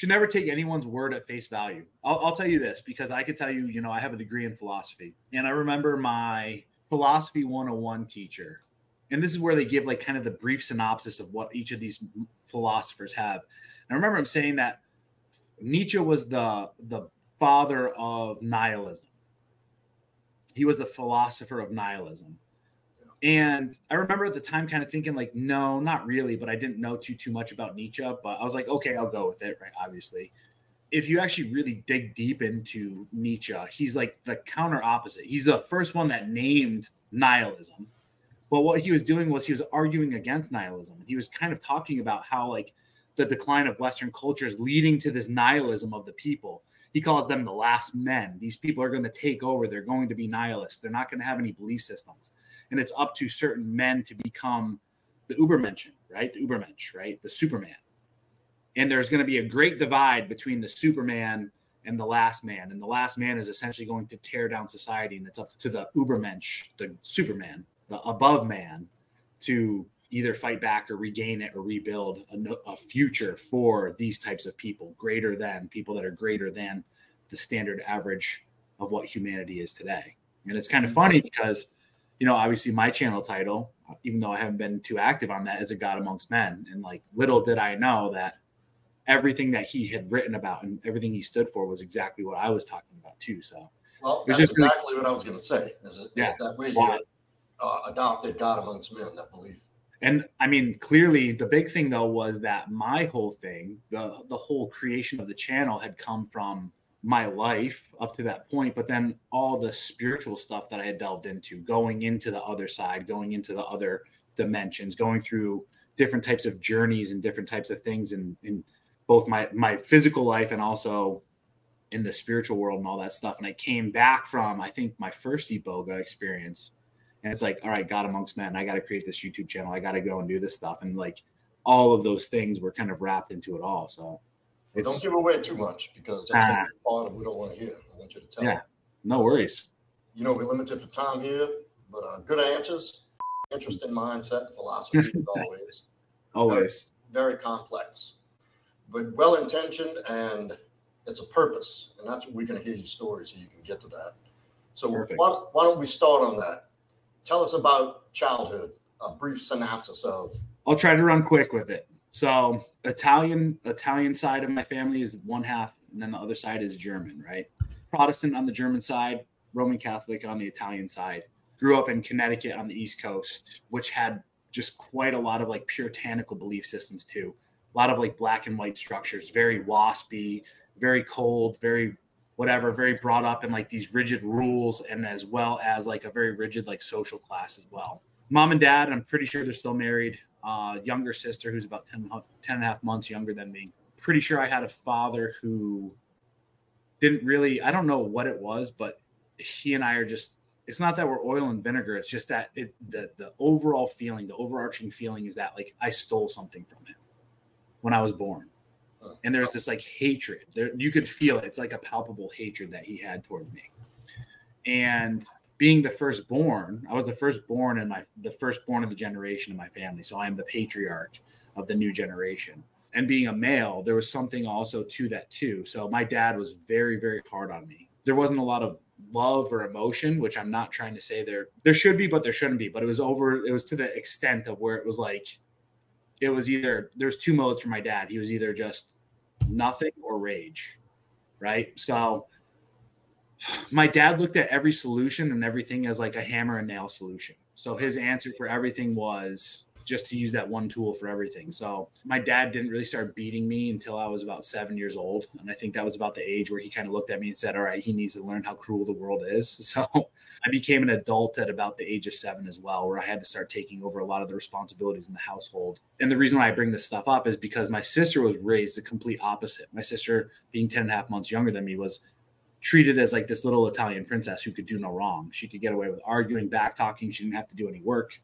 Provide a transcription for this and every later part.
should never take anyone's word at face value. I'll tell you this, because I could tell you, you know, I have a degree in philosophy, and I remember my philosophy 101 teacher, and this is where they give like kind of the brief synopsis of what each of these philosophers have. And I remember him saying that Nietzsche was the father of nihilism. He was the philosopher of nihilism. And I remember at the time kind of thinking like, no, not really, but I didn't know too much about Nietzsche, but I was like, okay, I'll go with it, right? Obviously. If you actually really dig deep into Nietzsche, he's like the counter opposite. He's the first one that named nihilism. But what he was doing was he was arguing against nihilism. He was kind of talking about how like the decline of Western culture is leading to this nihilism of the people. He calls them the last men. These people are going to take over. They're going to be nihilists. They're not going to have any belief systems. And it's up to certain men to become the Übermenschen, right? The Übermensch, right? The Superman. And there's going to be a great divide between the Superman and the last man. And the last man is essentially going to tear down society. And it's up to the Übermensch, the Superman, the above man, to either fight back or regain it or rebuild a future for these types of people, greater than people that are greater than the standard average of what humanity is today. And it's kind of funny because, you know, obviously my channel title, even though I haven't been too active on that, is A God Amongst Men. And like, little did I know that everything that he had written about and everything he stood for was exactly what I was talking about too. So, well, that's exactly what I was going to say. Is that way you adopted God Amongst Men, that belief. And I mean, clearly the big thing though was that my whole thing, the whole creation of the channel had come from my life up to that point, but then all the spiritual stuff that I had delved into, going into the other side, going into the other dimensions, going through different types of journeys and different types of things in both my physical life and also in the spiritual world and all that stuff. And I came back from, I think, my first Iboga experience. And it's like, all right, God Amongst Men, I got to create this YouTube channel. I got to go and do this stuff. And like all of those things were kind of wrapped into it all. So don't give away too much, because that's going to be part of we don't want to hear. I want you to tell. Yeah, no worries. You know, we're limited for time here, but good answers, interesting mindset and philosophy as always. Always. Very, very complex, but well-intentioned, and it's a purpose. And that's what we're going to hear your story so you can get to that. So why don't we start on that? Tell us about childhood, a brief synopsis of. I'll try to run quick with it. So Italian side of my family is one half, and then the other side is German, right? Protestant on the German side, Roman Catholic on the Italian side. Grew up in Connecticut on the East Coast, which had just quite a lot of like puritanical belief systems too. A lot of like black and white structures, very waspy, very cold, very whatever, very brought up in like these rigid rules, and as well as like a very rigid like social class as well. Mom and dad, I'm pretty sure they're still married. Younger sister who's about 10 and a half months younger than me. Pretty sure I had a father who didn't really, I don't know what it was, but he and I are just, it's not that we're oil and vinegar. It's just that the overall feeling, the overarching feeling is that like I stole something from him when I was born. And there's this like hatred there. You could feel it. It's like a palpable hatred that he had towards me. And being the firstborn, I was the firstborn and the firstborn of the generation in my family. So I'm the patriarch of the new generation. And being a male, there was something also to that too. So my dad was very, very hard on me. There wasn't a lot of love or emotion, which I'm not trying to say there should be, but there shouldn't be. But it was to the extent of where it was like, it was either, there's two modes for my dad. He was either just nothing or rage, right? So my dad looked at every solution and everything as like a hammer and nail solution. So his answer for everything was just to use that one tool for everything. So my dad didn't really start beating me until I was about 7 years old. And I think that was about the age where he kind of looked at me and said, all right, he needs to learn how cruel the world is. So I became an adult at about the age of 7 as well, where I had to start taking over a lot of the responsibilities in the household. And the reason why I bring this stuff up is because my sister was raised the complete opposite. My sister, being 10 and a half months younger than me, was treated as like this little Italian princess who could do no wrong. She could get away with arguing, back talking. She didn't have to do any work.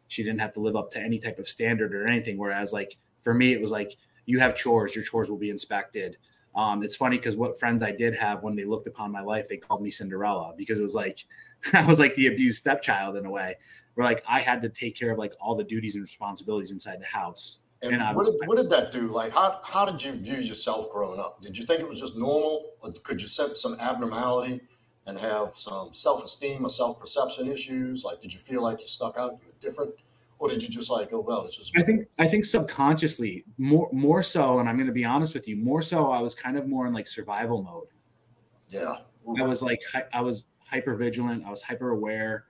She didn't have to live up to any type of standard or anything. Whereas like for me, it was like, you have chores, your chores will be inspected. It's funny because what friends I did have, when they looked upon my life, they called me Cinderella, because it was like, I was like the abused stepchild in a way, where like I had to take care of like all the duties and responsibilities inside the house. And what did that do? Like, how did you view yourself growing up? Did you think it was just normal, or could you sense some abnormality and have some self-esteem or self-perception issues? Like, did you feel like you stuck out, you were different, or did you just like, oh well, it's just? I think subconsciously, more so, and I'm going to be honest with you, more so, I was kind of more in like survival mode. Yeah, I was hyper vigilant. I was hyper aware.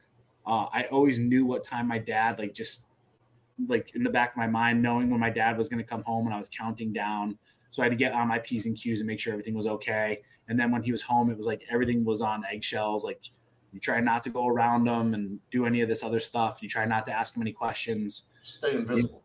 I always knew what time my dad, like, just like in the back of my mind, knowing when my dad was going to come home, and I was counting down. So I had to get on my P's and Q's and make sure everything was okay. And then when he was home, it was like everything was on eggshells. Like, you try not to go around him and do any of this other stuff. You try not to ask him any questions. Stay invisible.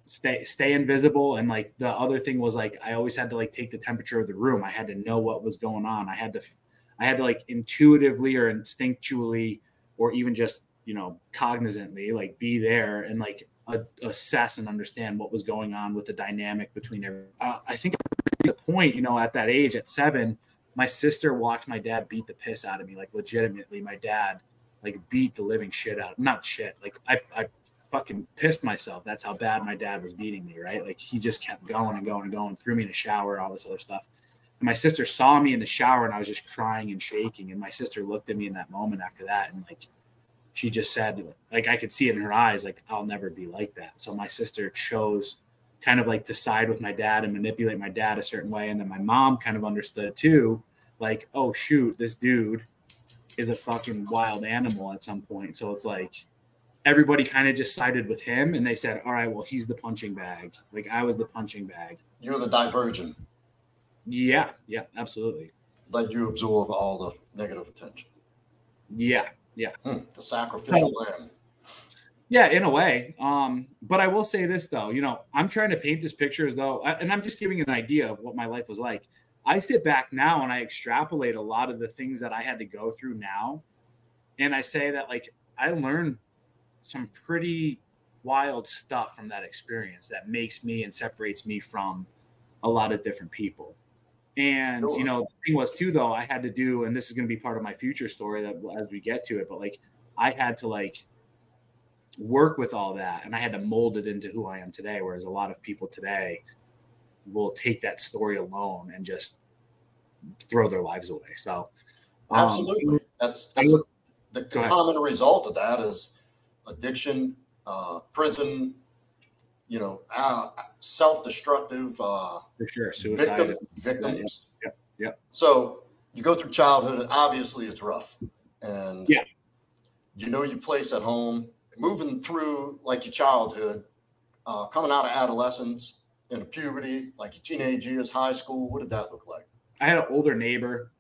Stay invisible. And like the other thing was, like, I always had to like take the temperature of the room. I had to know what was going on. I had to like intuitively or instinctually, or even just, you know, cognizantly, like, be there and like assess and understand what was going on with the dynamic between everyone. I think at the point, you know, at that age, at 7, my sister watched my dad beat the piss out of me. Like, legitimately, my dad like beat the living shit out of, not shit. Like, I fucking pissed myself. That's how bad my dad was beating me. Right. Like, he just kept going and going and going, threw me in the shower, all this other stuff. And my sister saw me in the shower, and I was just crying and shaking. And my sister looked at me in that moment after that, and like, she just said, like, I could see it in her eyes, like, I'll never be like that. So my sister chose kind of like to side with my dad and manipulate my dad a certain way. And then my mom kind of understood too, like, oh shoot, this dude is a fucking wild animal at some point. So it's like everybody kind of just sided with him, and they said, all right, well, he's the punching bag. Like, I was the punching bag. You're the divergent. Yeah, absolutely. Let you absorb all the negative attention. Yeah. The sacrificial lamb. Yeah, in a way. But I will say this, though. You know, I'm trying to paint this picture as though, and I'm just giving an idea of what my life was like. I sit back now and I extrapolate a lot of the things that I had to go through now. And I say that, like, I learned some pretty wild stuff from that experience that makes me and separates me from a lot of different people. And, you know, the thing was too, though, I had to do, and this is going to be part of my future story that as we get to it, but like, I had to like work with all that, and I had to mold it into who I am today. Whereas a lot of people today will take that story alone and just throw their lives away. So absolutely. That's the common result of that is addiction, prison, you know, self-destructive, for sure, suicide victims. Yeah. So you go through childhood, and obviously it's rough, and you know your place at home. Moving through like your childhood, coming out of adolescence, into puberty, like your teenage years, high school. What did that look like? I had an older neighbor,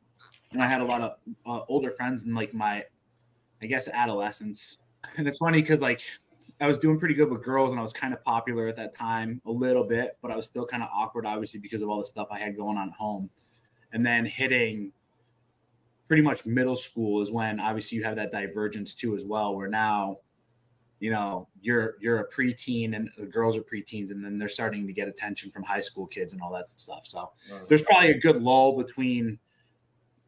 and I had a lot of older friends in like my, I guess, adolescence. And it's funny because like I was doing pretty good with girls, and I was kind of popular at that time a little bit, but I was still kind of awkward, obviously, because of all the stuff I had going on at home. And then hitting pretty much middle school is when obviously you have that divergence too as well, where now, you know, you're a preteen and the girls are preteens, and then they're starting to get attention from high school kids and all that stuff. So there's probably a good lull between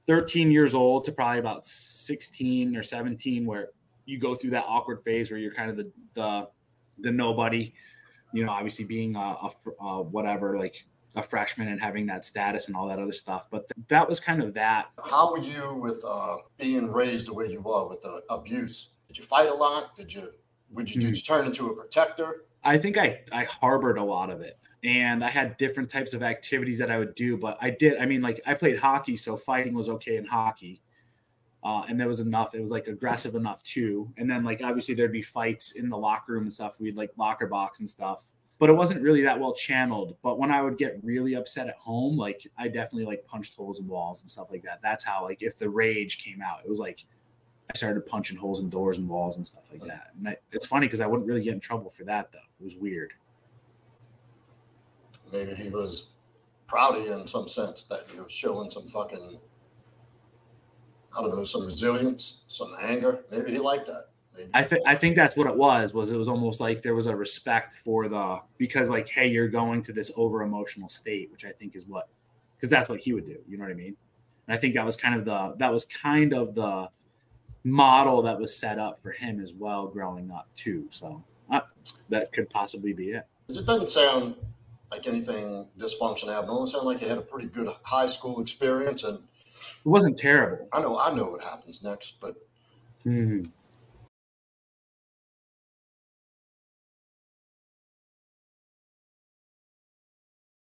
13 years old to probably about 16 or 17, where you go through that awkward phase where you're kind of the nobody, you know, obviously being whatever, like a freshman and having that status and all that other stuff. But that was kind of that. How were you with being raised the way you were with the abuse? Did you fight a lot? Did you turn into a protector? I think I harbored a lot of it, and I had different types of activities that I would do. But I mean, like, I played hockey, so fighting was okay in hockey. And there was enough. It was like aggressive enough too. And then like, obviously there'd be fights in the locker room and stuff. We'd like locker box and stuff, but it wasn't really that well channeled. But when I would get really upset at home, like I definitely like punched holes in walls and stuff like that. That's how, like, if the rage came out, it was like, I started punching holes in doors and walls and stuff like that. And it's funny because I wouldn't really get in trouble for that though. It was weird. Maybe he was proud of you in some sense that you were showing some fucking, I don't know, some resilience, some anger. Maybe he liked that. Maybe. I think that's what it was it was almost like there was a respect for because like, hey, you're going to this over emotional state, which I think is because that's what he would do. You know what I mean? And I think that was kind of the model that was set up for him as well growing up too. So that could possibly be it. Because it doesn't sound like anything dysfunction abnormal. It sounds like you had a pretty good high school experience, and it wasn't terrible. I know what happens next, but